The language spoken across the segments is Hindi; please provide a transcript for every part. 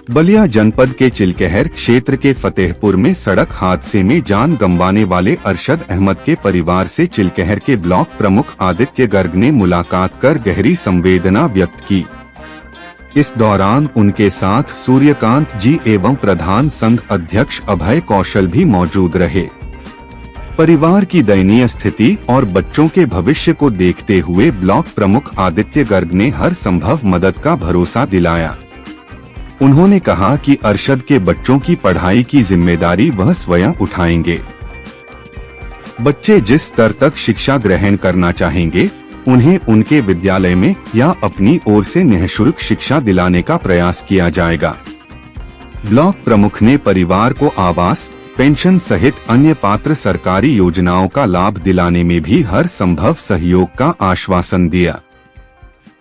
बलिया जनपद के चिलकहर क्षेत्र के फतेहपुर में सड़क हादसे में जान गंवाने वाले अरशद अहमद के परिवार से चिलकहर के ब्लॉक प्रमुख आदित्य गर्ग ने मुलाकात कर गहरी संवेदना व्यक्त की। इस दौरान उनके साथ सूर्यकांत जी एवं प्रधान संघ अध्यक्ष अभय कौशल भी मौजूद रहे। परिवार की दयनीय स्थिति और बच्चों के भविष्य को देखते हुए ब्लॉक प्रमुख आदित्य गर्ग ने हर संभव मदद का भरोसा दिलाया। उन्होंने कहा कि अरशद के बच्चों की पढ़ाई की जिम्मेदारी वह स्वयं उठाएंगे। बच्चे जिस स्तर तक शिक्षा ग्रहण करना चाहेंगे, उन्हें उनके विद्यालय में या अपनी ओर से निःशुल्क शिक्षा दिलाने का प्रयास किया जाएगा। ब्लॉक प्रमुख ने परिवार को आवास, पेंशन सहित अन्य पात्र सरकारी योजनाओं का लाभ दिलाने में भी हर संभव सहयोग का आश्वासन दिया।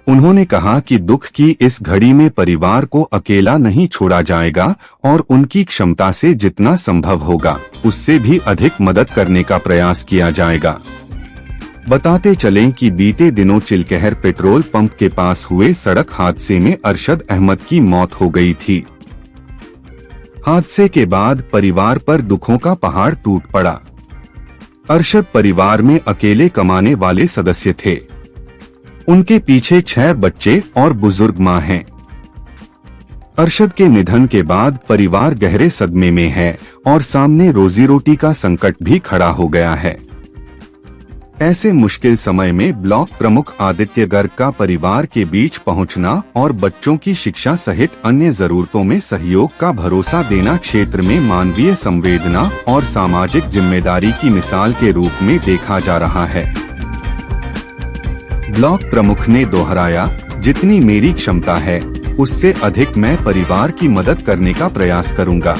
उन्होंने कहा कि दुख की इस घड़ी में परिवार को अकेला नहीं छोड़ा जाएगा और उनकी क्षमता से जितना संभव होगा उससे भी अधिक मदद करने का प्रयास किया जाएगा। बताते चलें कि बीते दिनों चिलकहर पेट्रोल पंप के पास हुए सड़क हादसे में अरशद अहमद की मौत हो गई थी। हादसे के बाद परिवार पर दुखों का पहाड़ टूट पड़ा। अरशद परिवार में अकेले कमाने वाले सदस्य थे। उनके पीछे 6 बच्चे और बुजुर्ग मां हैं। अरशद के निधन के बाद परिवार गहरे सदमे में है और सामने रोजी रोटी का संकट भी खड़ा हो गया है। ऐसे मुश्किल समय में ब्लॉक प्रमुख आदित्य गर्ग का परिवार के बीच पहुंचना और बच्चों की शिक्षा सहित अन्य जरूरतों में सहयोग का भरोसा देना क्षेत्र में मानवीय संवेदना और सामाजिक जिम्मेदारी की मिसाल के रूप में देखा जा रहा है। ब्लॉक प्रमुख ने दोहराया, जितनी मेरी क्षमता है उससे अधिक मैं परिवार की मदद करने का प्रयास करूंगा।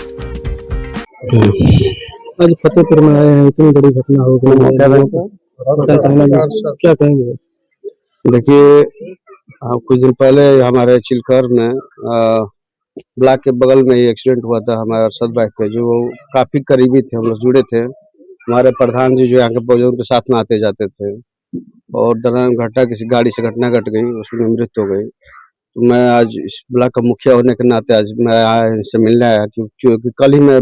आज फतेहपुर में आए हैं, इतनी बड़ी घटना हो गई, क्या कहेंगे? देखिए, कुछ दिन पहले हमारे चिलकहर में ब्लॉक के बगल में ही एक्सीडेंट हुआ था। हमारे अरशद भाई थे जो काफी करीबी थे, हम लोग जुड़े थे। हमारे प्रधान जी जो यहाँ के बुजुर्ग के साथ में आते जाते थे और दरअसल घटना किसी गाड़ी से घटना घट गई, उसमें मृत्यु हो गई। तो मैं आज इस ब्लॉक का मुखिया होने के नाते आज मैं आया, इनसे मिलने आया क्योंकि कल ही मैं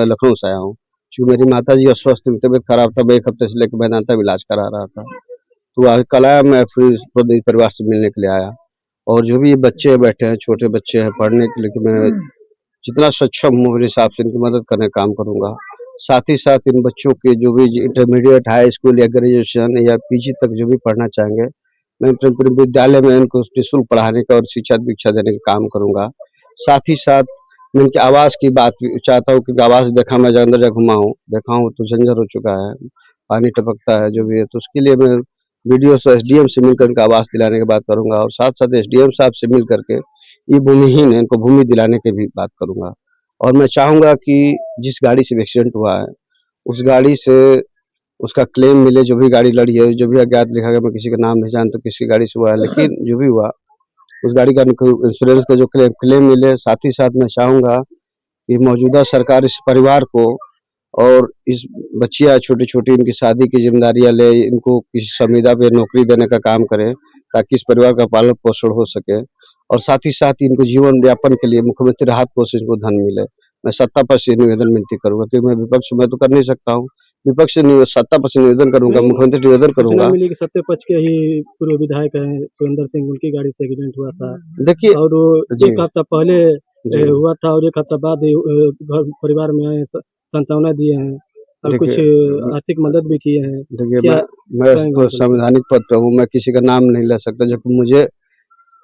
लखनऊ से आया हूँ। क्योंकि मेरी माता जी अस्वस्थ, तबीयत खराब था, मैं 1 हफ्ते से लेकर वेदांता इलाज करा रहा था। तो आज कल आया, मैं फिर परिवार से मिलने के लिए आया। और जो भी बच्चे बैठे हैं, छोटे बच्चे हैं, पढ़ने के लिए मैं जितना सक्षम हूँ मेरे हिसाब से इनकी मदद करने का काम करूँगा। साथ ही साथ इन बच्चों के जो भी इंटरमीडिएट, हाई स्कूल या ग्रेजुएशन या पीजी तक जो भी पढ़ना चाहेंगे, मैं अपने विद्यालय में इनको निःशुल्क पढ़ाने का और शिक्षा दीक्षा देने का काम करूँगा। साथ ही साथ मैं इनके आवास की बात चाहता हूँ क्योंकि आवास देखा, मैं अंदर जब घुमा हूँ, देखा हूँ तो जर्जर हो चुका है, पानी टपकता है जो भी है। तो उसके लिए मैं बीडीओ से, एसडीएम से मिलकर इनका आवास दिलाने की बात करूँगा और साथ साथ एसडीएम साहब से मिल करके ये भूमिहीन है इनको भूमि दिलाने की भी बात करूँगा। और मैं चाहूँगा कि जिस गाड़ी से एक्सीडेंट हुआ है उस गाड़ी से उसका क्लेम मिले। जो भी गाड़ी लड़ी है, जो भी अज्ञात लिखा गया, मैं किसी का नाम नहीं जानता किसकी गाड़ी से हुआ है, लेकिन जो भी हुआ उस गाड़ी का इंश्योरेंस का जो क्लेम मिले। साथ ही साथ मैं चाहूँगा कि मौजूदा सरकार इस परिवार को और इस बच्चियाँ छोटी-छोटी इनकी शादी की जिम्मेदारियाँ ले, इनको किसी संविदा पे नौकरी देने का काम करे ताकि इस परिवार का पालन पोषण हो सके। और साथ ही साथ इनको जीवन यापन के लिए मुख्यमंत्री राहत कोष से इनको धन मिले। मैं सत्ता पक्ष से निवेदन विनती करूँगा क्योंकि मैं विपक्ष में तो कर नहीं सकता हूँ, विपक्ष से सत्ता पक्ष से निवेदन करूँगा, मुख्यमंत्री निवेदन करूँगा। मिली कि सत्ता पक्ष के ही पूर्व विधायक हैं सुरेंद्र सिंह, उनकी गाड़ी से एक्सीडेंट हुआ था। देखिए, और 1 हफ्ता पहले हुआ था और 1 हफ्ता बाद घर परिवार में सांत्वना दिए हैं और कुछ आर्थिक मदद भी किए हैं। देखिए, मैं संवैधानिक पद पर हूँ, मैं किसी का नाम नहीं ले सकता। जब मुझे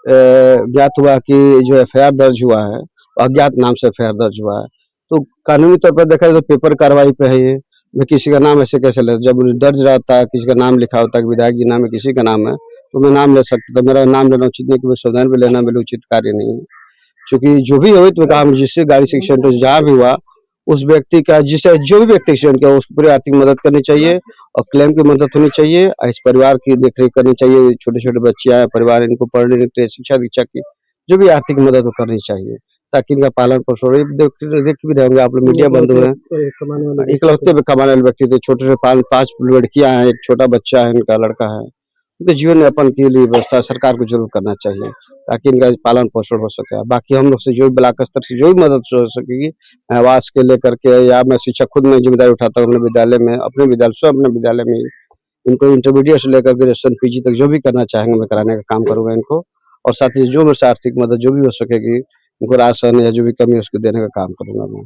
ज्ञात हुआ कि जो एफआईआर दर्ज हुआ है अज्ञात नाम से एफआईआर दर्ज हुआ है, तो कानूनी तौर पर देखा जाए तो पेपर कार्रवाई पे है ये। मैं किसी का नाम ऐसे कैसे ले, जब दर्ज रहता है किसी का नाम लिखा होता है, विधायक जी नाम है, किसी का नाम है तो मैं नाम ले सकता। तो मेरा नाम लेना उचित नहीं कि मैं संविधान पे लेना मेरे उचित कार्य नहीं है। क्योंकि जो भी हो तो काम जिससे गाड़ी से एक्सीडेंट जहाँ भी हुआ उस व्यक्ति का, जिसे जो भी व्यक्ति एक्सीडेंट किया उसको पूरी आर्थिक मदद करनी चाहिए और क्लेम की मदद होनी चाहिए। इस परिवार की देखरेख करनी चाहिए। छोटे-छोटे बच्चे आए परिवार, इनको पढ़ने के लिए शिक्षा दीक्षा की जो भी आर्थिक मदद वो करनी चाहिए ताकि इनका पालन पोषण। देख भी रहेंगे आप लोग, मीडिया बंधु हैं, इकलौते कमाने वाले व्यक्ति थे। छोटे से 5 लड़कियां हैं, एक छोटा बच्चा है, इनका लड़का है। उनके जीवन यापन के लिए व्यवस्था सरकार को जरूर करना चाहिए। ताकि इनका पालन पोषण हो सके। बाकी हम लोग से जो ब्लॉक स्तर से जो भी मदद हो सकेगी, आवास के लेकर के, या मैं शिक्षक खुद मैं जिम्मेदारी उठाता हूँ अपने विद्यालय में, अपने विद्यालय में इनको इंटरमीडिएट से लेकर ग्रेजुएशन पीजी तक जो भी करना चाहेंगे मैं कराने का काम करूंगा इनको। और साथ ही जो मेरे से आर्थिक मदद जो भी हो सकेगी, उनको राशन या जो भी कमी है उसको देने का काम करूंगा मैं।